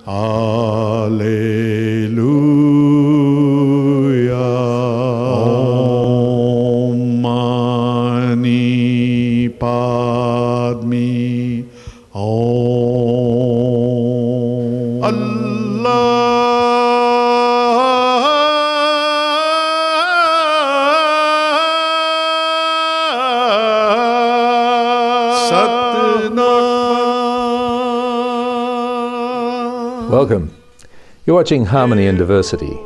Alleluia. Om Mani Padme. Om. Allah. Welcome. You're watching Harmony and Diversity,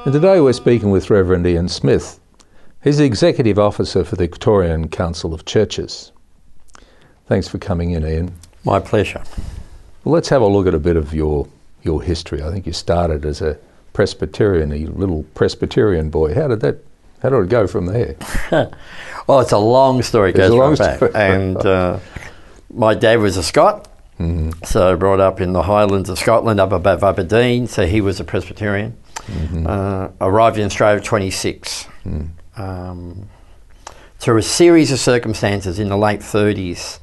and today we're speaking with Reverend Ian Smith. He's the Executive Officer for the Victorian Council of Churches. Thanks for coming in, Ian. My pleasure. Well, let's have a look at a bit of your history. I think you started as a Presbyterian, a little Presbyterian boy. How did it go from there? Well, it's a long story. It goes right back. And my dad was a Scot. Mm-hmm. So brought up in the Highlands of Scotland, up above Aberdeen, so he was a Presbyterian. Mm-hmm. Arrived in Australia at 26. Through a series of circumstances in the late 30s,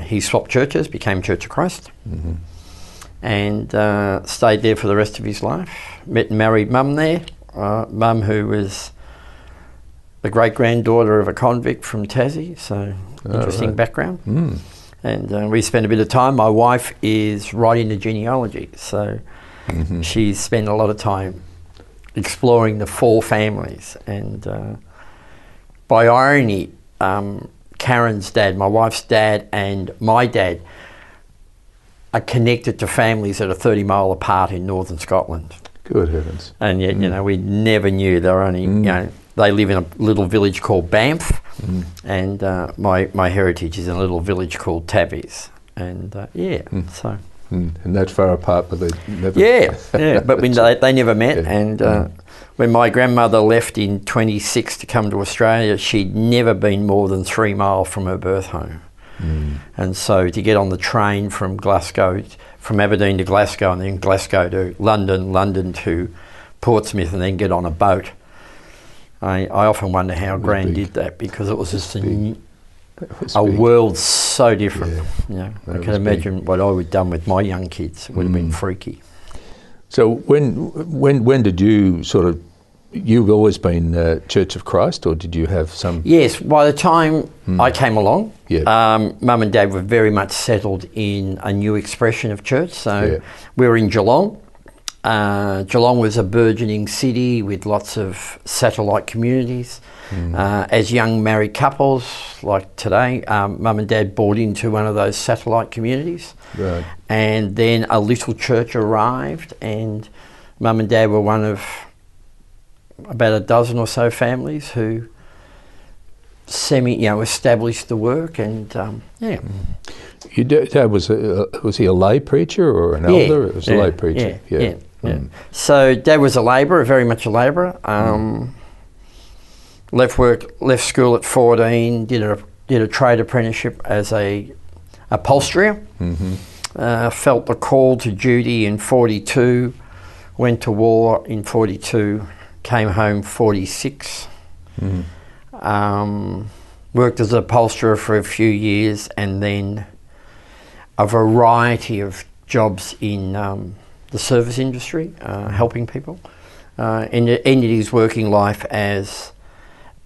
he swapped churches, became Church of Christ, mm-hmm. and stayed there for the rest of his life. Met and married Mum there, Mum who was the great-granddaughter of a convict from Tassie, so interesting background. Mm. And we spent a bit of time. My wife is right into genealogy, so mm-hmm. she's spent a lot of time exploring the four families. And by irony, Karen's dad, my wife's dad, and my dad are connected to families that are 30 miles apart in northern Scotland. Good heavens. And yet, you know, we never knew. They were only, you know, they live in a little village called Banff, and my heritage is in a little village called Tavies, and so. And that far apart, but they never. Yeah, but when they never met, and when my grandmother left in 26 to come to Australia, she'd never been more than 3 miles from her birth home, and so to get on the train from Aberdeen to Glasgow, and then Glasgow to London, London to Portsmouth, and then get on a boat. I often wonder how Gran did that, because it was just a world so different. Yeah, you know, I can imagine what I would have done with my young kids. It would have been freaky. So when did you you've always been Church of Christ, or did you have some? Yes, by the time I came along, Mum and Dad were very much settled in a new expression of church. So we were in Geelong. Geelong was a burgeoning city with lots of satellite communities. As young married couples, like today, Mum and Dad bought into one of those satellite communities. Right. And then a little church arrived, and Mum and Dad were one of about a dozen or so families who established the work, and Your dad was he a lay preacher or an elder? It was a lay preacher. Yeah. So Dad was a labourer, very much a labourer. Left school at 14. Did a trade apprenticeship as a upholsterer. Felt the call to duty in 42. Went to war in 42. Came home 46. Worked as an upholsterer for a few years, and then a variety of jobs in the service industry, helping people. Ended his working life as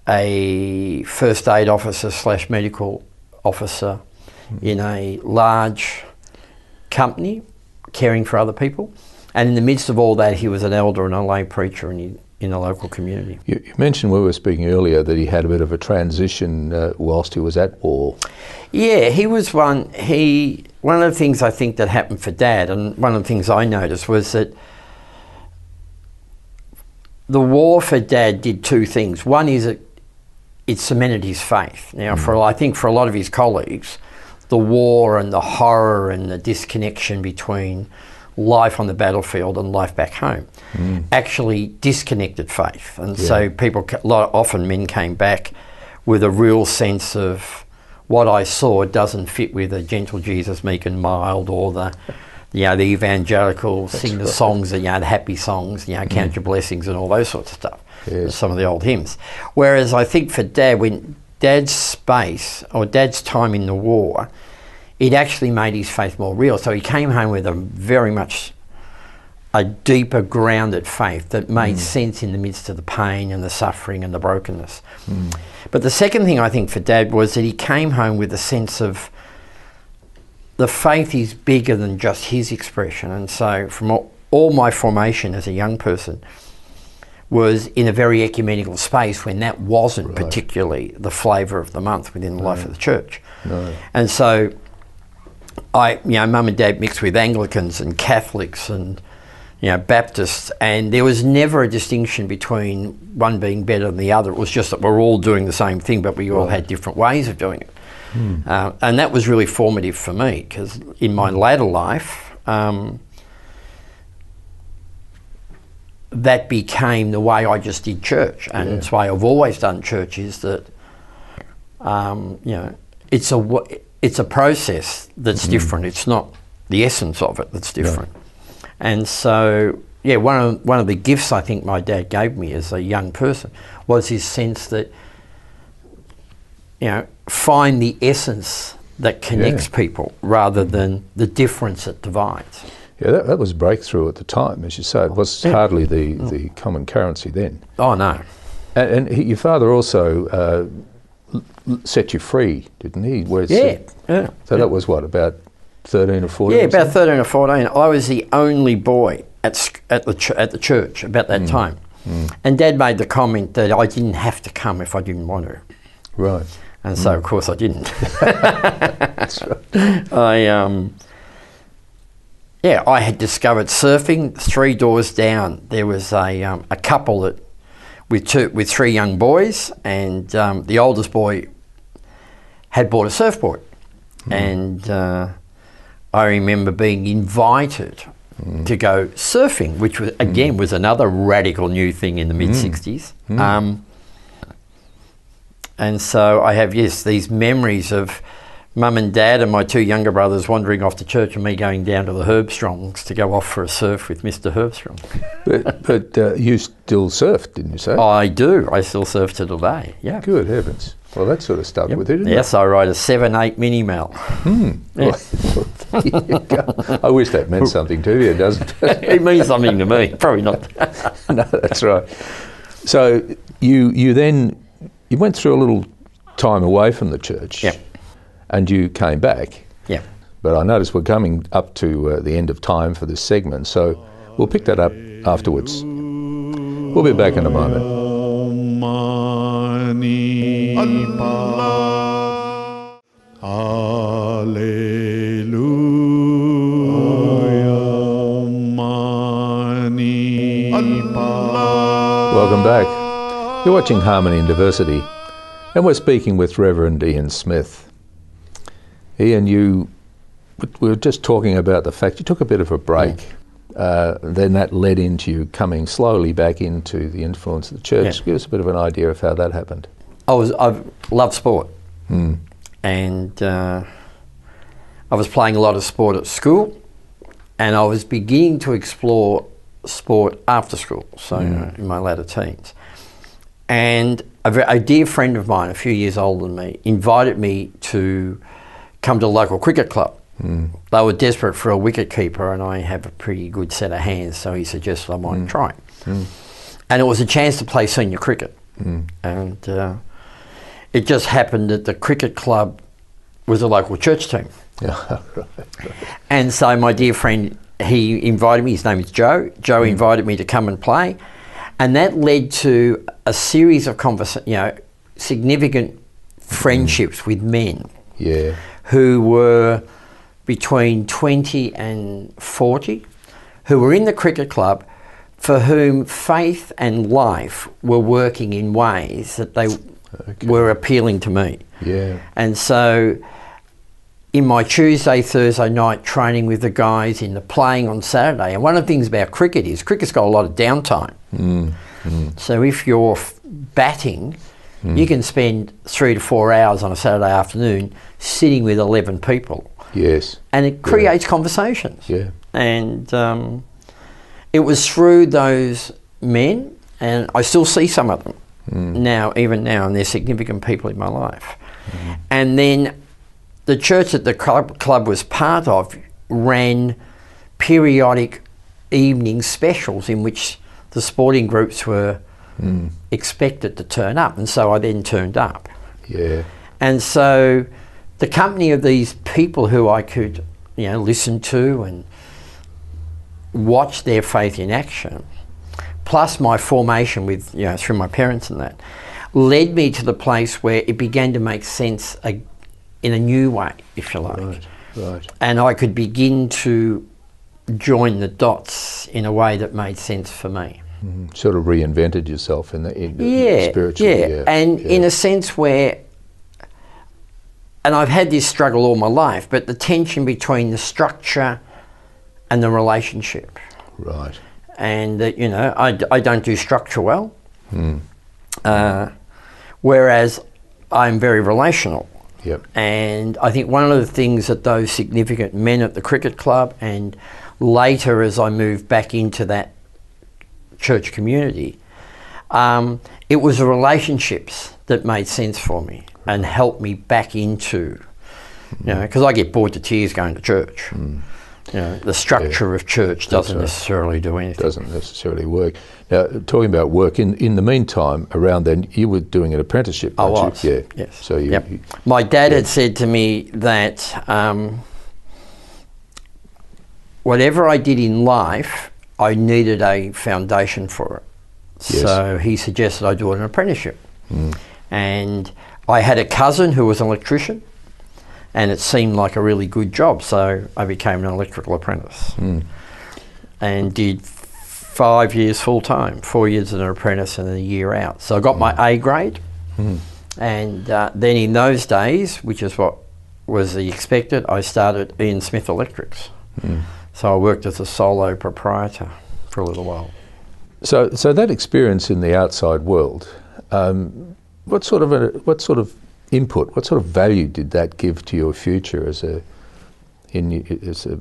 a first aid officer / medical officer in a large company, caring for other people. And in the midst of all that, he was an elder and a lay preacher in a local community. You mentioned when we were speaking earlier that he had a bit of a transition whilst he was at war. Yeah, he was one of the things I think that happened for Dad, and one of the things I noticed was that the war for Dad did two things. One is it cemented his faith. Now, I think for a lot of his colleagues, the war and the horror and the disconnection between life on the battlefield and life back home actually disconnected faith. And so often men came back with a real sense of what I saw doesn't fit with a gentle Jesus, meek and mild, or the evangelicals sing the songs, the happy songs, count your blessings and all those sorts of stuff. Yes. Some of the old hymns. Whereas I think for Dad, when Dad's space or Dad's time in the war, it actually made his faith more real. So he came home with a very much a deeper grounded faith that made sense in the midst of the pain and the suffering and the brokenness. But the second thing I think for Dad was that he came home with a sense of the faith is bigger than just his expression. And so from all my formation as a young person was in a very ecumenical space when that wasn't particularly the flavour of the month within the life of the church. And so Mum and Dad mixed with Anglicans and Catholics and Baptists, and there was never a distinction between one being better than the other. It was just that we're all doing the same thing, but we all had different ways of doing it. And that was really formative for me, because in my later life, that became the way I just did church, and it's the way I've always done church. Is that it's a process that's different. It's not the essence of it that's different. And so, one of the gifts I think my dad gave me as a young person was his sense that, find the essence that connects people rather than the difference that divides. Yeah, that was breakthrough at the time, as you say. It was hardly the common currency then. Oh, no. And your father also set you free, didn't he? So that was what, about 13 or 14? Yeah, about 13 or 14. I was the only boy at the church about that time. And Dad made the comment that I didn't have to come if I didn't want to. Right. And so, of course, I didn't. That's right. I had discovered surfing. 3 doors down, there was a couple that with 3 young boys, and the oldest boy had bought a surfboard. And I remember being invited to go surfing, which was again was another radical new thing in the mid-60s. And so I have, these memories of Mum and Dad and my 2 younger brothers wandering off to church and me going down to the Herbstrongs to go off for a surf with Mr. Herbstrong. But you still surf, didn't you say? I do. I still surf to today, yeah. Good heavens. Well, that sort of stuck with it, didn't it? Yes, I ride a 7/8 Mini Mal. I wish that meant something to you, doesn't it? It means something to me. Probably not. No, that's right. So you then went through a little time away from the church. Yeah. And you came back. Yeah. But I notice we're coming up to the end of time for this segment, so we'll pick that up afterwards. We'll be back in a moment. Welcome back. You're watching Harmony and Diversity, and we're speaking with Reverend Ian Smith. Ian, we were just talking about the fact you took a bit of a break. Then that led into you coming slowly back into the influence of the church. Give us a bit of an idea of how that happened. I've loved sport, and I was playing a lot of sport at school, and I was beginning to explore sport after school, so in my latter teens. And a dear friend of mine, a few years older than me, invited me to come to a local cricket club. They were desperate for a wicket keeper, and I have a pretty good set of hands, so he suggested I might try. And it was a chance to play senior cricket. And it just happened that the cricket club was a local church team. And so my dear friend, he invited me, his name is Joe. Joe invited me to come and play. And that led to a series of significant friendships with men who were between 20 and 40, who were in the cricket club, for whom faith and life were working in ways that they were appealing to me. And so in my Tuesday, Thursday night training with the guys, in the playing on Saturday, and one of the things about cricket is cricket's got a lot of downtime. So if you're batting, you can spend 3 to 4 hours on a Saturday afternoon sitting with 11 people. And it creates conversations. And it was through those men, and I still see some of them now, even now, and they're significant people in my life. And then the church that the club was part of ran periodic evening specials in which the sporting groups were expected to turn up, and so I then turned up. Yeah. And so the company of these people who I could, listen to and watch their faith in action, plus my formation with, through my parents and that, led me to the place where it began to make sense in a new way, if you like. Right. And I could begin to join the dots in a way that made sense for me. Sort of reinvented yourself spiritually. Yeah. And in a sense where, and I've had this struggle all my life, but the tension between the structure and the relationship. Right. And I don't do structure well, whereas I'm very relational. Yep. And I think one of the things that those significant men at the cricket club, and later as I moved back into that church community, it was the relationships that made sense for me and helped me back into, because I get bored to tears going to church. The structure of church doesn't necessarily do anything. Doesn't necessarily work. Now, talking about work, in the meantime, around then, you were doing an apprenticeship, I weren't was, you? Yeah. yes. So you, my dad had said to me that whatever I did in life, I needed a foundation for it. Yes. So he suggested I do an apprenticeship. And I had a cousin who was an electrician, and it seemed like a really good job, so I became an electrical apprentice and did 5 years full-time, 4 years as an apprentice and then a year out. So I got my A grade, and then in those days, which is what was the expected, I started Ian Smith Electrics. So I worked as a solo proprietor for a little while. So that experience in the outside world, what sort of input, what sort of value did that give to your future as a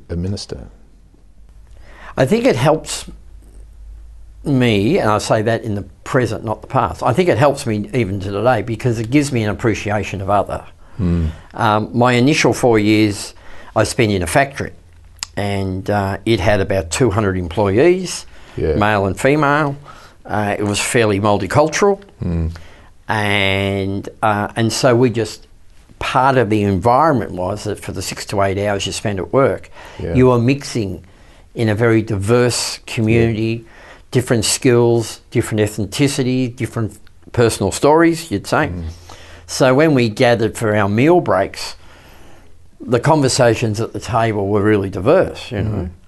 minister? I think it helps me, and I say that in the present, not the past. I think it helps me even to today because it gives me an appreciation of other. My initial 4 years I spent in a factory, and it had about 200 employees, male and female. It was fairly multicultural. And so we just, part of the environment was that for the 6 to 8 hours you spent at work, you were mixing in a very diverse community, different skills, different ethnicity, different personal stories, you'd say. So when we gathered for our meal breaks, the conversations at the table were really diverse,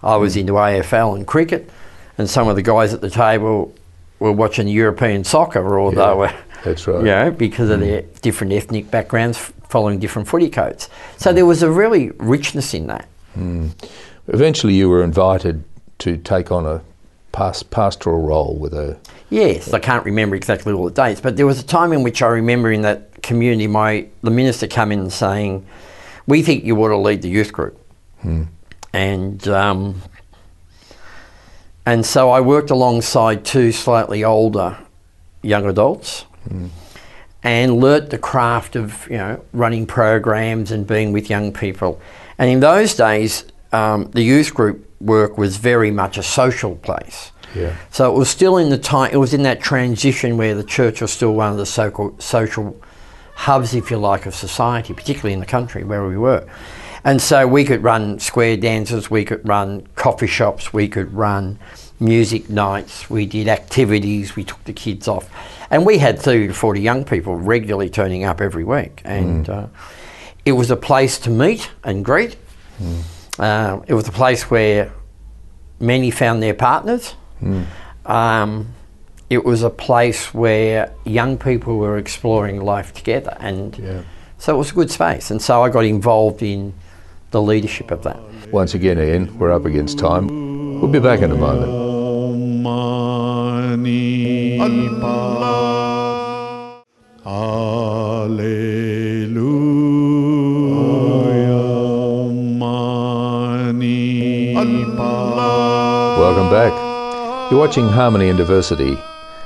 I was into AFL and cricket, and some of the guys at the table were watching European soccer, or they were... That's right. Because of their different ethnic backgrounds, following different footy codes. So there was a really richness in that. Eventually you were invited to take on a pastoral role with a... Yes, I can't remember exactly all the dates, but there was a time in which I remember in that community, the minister come in and saying, we think you ought to lead the youth group. And so I worked alongside 2 slightly older young adults, and learnt the craft of running programs and being with young people. And in those days, the youth group work was very much a social place. So it was still in the time. It was in that transition where the church was still one of the social hubs, if you like, of society, particularly in the country where we were. And so we could run square dances, we could run coffee shops, we could run music nights, we did activities, we took the kids off. And we had 30 to 40 young people regularly turning up every week. And it was a place to meet and greet. It was a place where many found their partners. It was a place where young people were exploring life together. And so it was a good space. And so I got involved in the leadership of that. Once again, Ian, we're up against time. We'll be back in a moment. Welcome back. You're watching Harmony and Diversity,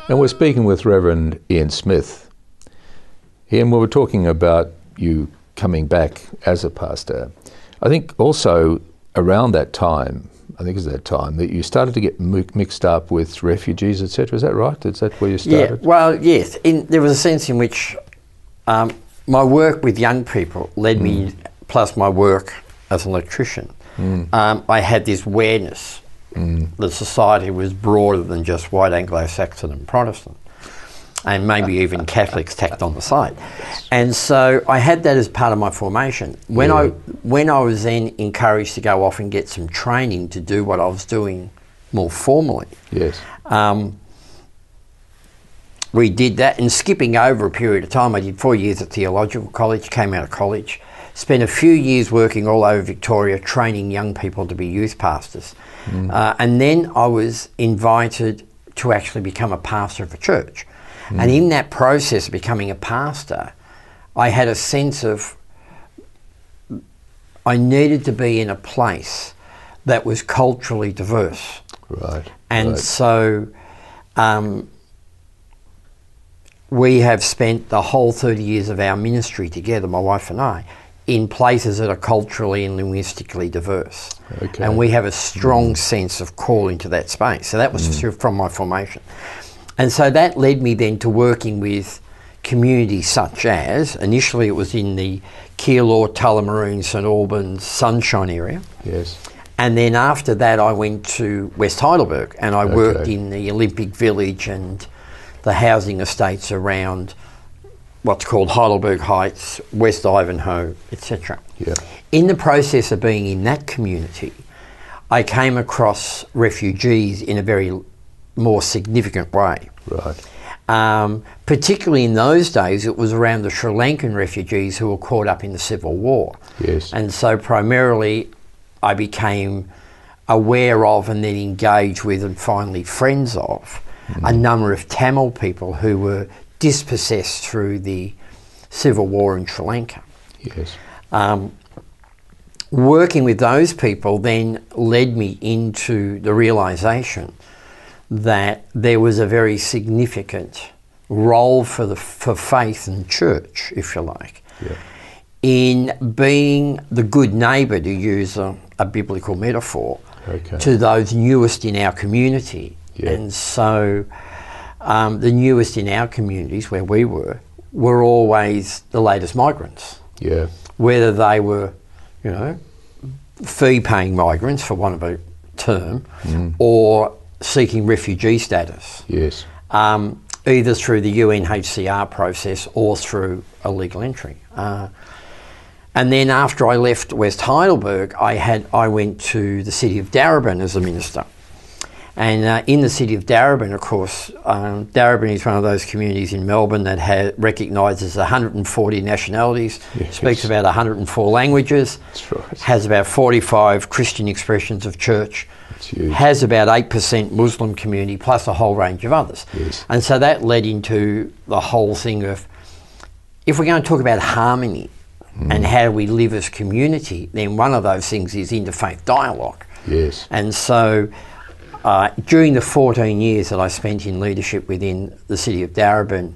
and we're speaking with Reverend Ian Smith. Ian, we were talking about you coming back as a pastor. I think also around that time, that you started to get mixed up with refugees, etc. Is that right? Is that where you started? Yeah, well, yes. There was a sense in which my work with young people led me, plus my work as an electrician. I had this awareness that society was broader than just white Anglo-Saxon and Protestant, and maybe even Catholics tacked on the side. And so I had that as part of my formation. When I was then encouraged to go off and get some training to do what I was doing more formally, we did that. And skipping over a period of time, I did 4 years at theological college, came out of college, spent a few years working all over Victoria training young people to be youth pastors. And then I was invited to actually become a pastor of a church. And in that process of becoming a pastor, I had a sense of I needed to be in a place that was culturally diverse. Right. And so we have spent the whole 30 years of our ministry together, my wife and I, in places that are culturally and linguistically diverse. Okay. And we have a strong sense of calling to that space. So that was from my formation. And so that led me then to working with communities such as, initially it was in the Keilor, Tullamarine, St Albans, Sunshine area. Yes. And then after that I went to West Heidelberg and I worked in the Olympic Village and the housing estates around what's called Heidelberg Heights, West Ivanhoe, etc. Yeah. In the process of being in that community, I came across refugees in a very more significant way. Right. Particularly in those days, it was around the Sri Lankan refugees who were caught up in the Civil War. Yes. And so primarily I became aware of and then engaged with and finally friends of a number of Tamil people who were dispossessed through the Civil War in Sri Lanka. Yes. Working with those people then led me into the realisation that there was a very significant role for faith and church, if you like, in being the good neighbour, to use a biblical metaphor, to those newest in our community. Yeah. And so the newest in our communities where we were always the latest migrants. Yeah. Whether they were, fee-paying migrants, for want of a term, or seeking refugee status. Yes. Either through the UNHCR process or through illegal entry. And then after I left West Heidelberg, I went to the city of Darebin as a minister. And in the city of Darebin, of course, Darebin is one of those communities in Melbourne that recognises 140 nationalities, speaks about 104 languages, that's right, has about 45 Christian expressions of church, has about 8% Muslim community, plus a whole range of others. Yes. And so that led into the whole thing of, if we're going to talk about harmony and how we live as community, then one of those things is interfaith dialogue. Yes. And so during the 14 years that I spent in leadership within the city of Darebin,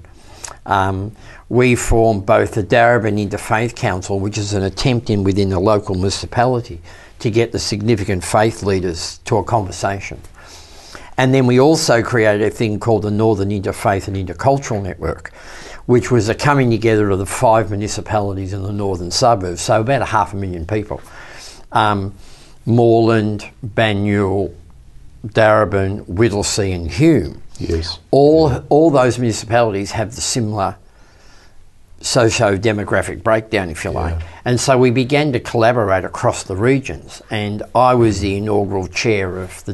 we formed both the Darebin Interfaith Council, which is an attempt within the local municipality to get the significant faith leaders to a conversation. And then we also created a thing called the Northern Interfaith and Intercultural Network, which was a coming together of the 5 municipalities in the northern suburbs, so about 500,000 people. Moreland, Banyule, Darebin, Whittlesea and Hume. Yes. All those municipalities have the similar socio-demographic breakdown, if you like. And so we began to collaborate across the regions, and I was the inaugural chair of for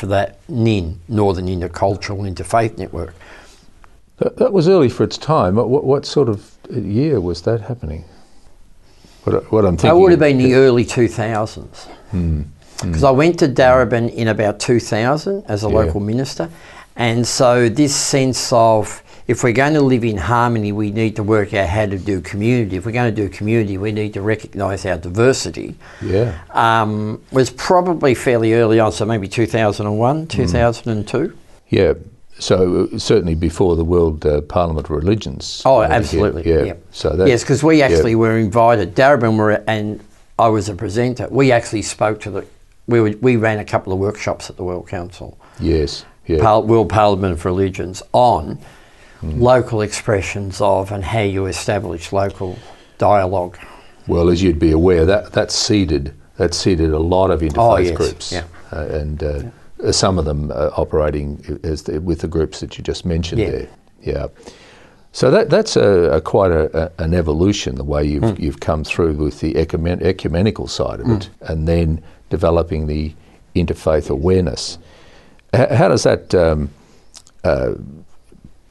that NIN, Northern Intercultural Interfaith Network. That was early for its time. What sort of year was that happening? What I'm thinking... It would have been the early 2000s. Because I went to Darebin in about 2000 as a local minister, and so this sense of, if we're going to live in harmony, we need to work out how to do community. If we're going to do community, we need to recognise our diversity. Was probably fairly early on, so maybe 2001, 2002. Yeah. So certainly before the World Parliament of Religions. Oh, absolutely. Yeah. Yep. So that, yes, because we actually were invited. Darabin and I was a presenter. We actually spoke to we ran a couple of workshops at the World Council. Yes. Yeah. World Parliament of Religions on local expressions of and how you establish local dialogue. Well, as you'd be aware, that seeded a lot of interfaith groups. Yeah. And some of them operating with the groups that you just mentioned there. Yeah. So that's quite an evolution, the way you've come through with the ecumenical side of it, and then developing the interfaith awareness. How does that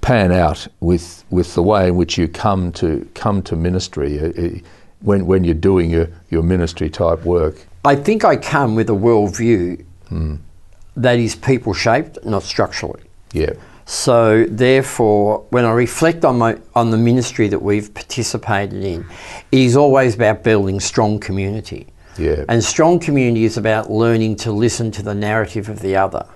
pan out with the way in which you come to ministry when you're doing your ministry type work? I think I come with a worldview that is people shaped, not structurally. Yeah. So therefore, when I reflect on the ministry that we've participated in, it is always about building strong community. Yeah. And strong community is about learning to listen to the narrative of the other,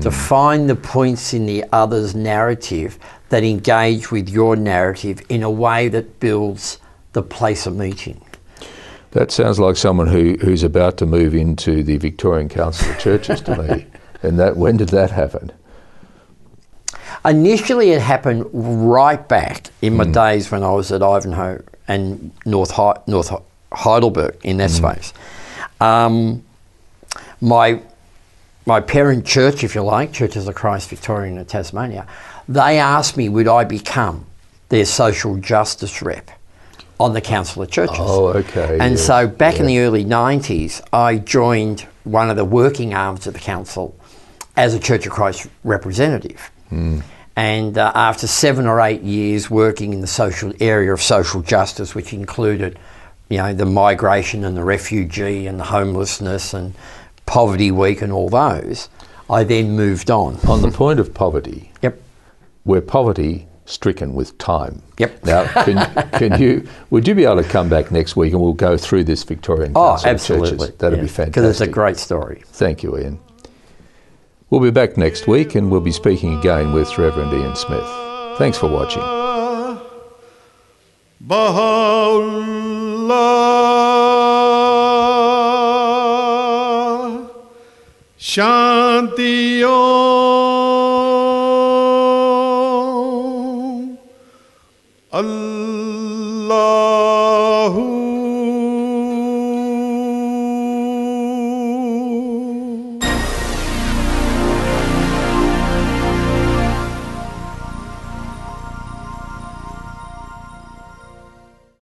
to find the points in the other's narrative that engage with your narrative in a way that builds the place of meeting. That sounds like someone who's about to move into the Victorian Council of Churches to me. And when did that happen? Initially, it happened right back in my days when I was at Ivanhoe and North Heidelberg in that space. My parent church, if you like, Churches of Christ Victorian in Tasmania, they asked me would I become their social justice rep on the Council of Churches. Oh, okay. And yes, so back in the early 90s, I joined one of the working arms of the Council as a Church of Christ representative. And after 7 or 8 years working in the social area of social justice, which included, the migration and the refugee and the homelessness and Poverty Week and all those, I then moved on. On the point of poverty, Yep. we're poverty stricken with time. Yep. Now, would you be able to come back next week and we'll go through this Victorian Council of Churches? That'd be fantastic. Because it's a great story. Thank you, Ian. We'll be back next week and we'll be speaking again with Reverend Ian Smith. Thanks for watching. Baha'u'llah, Shanti Om.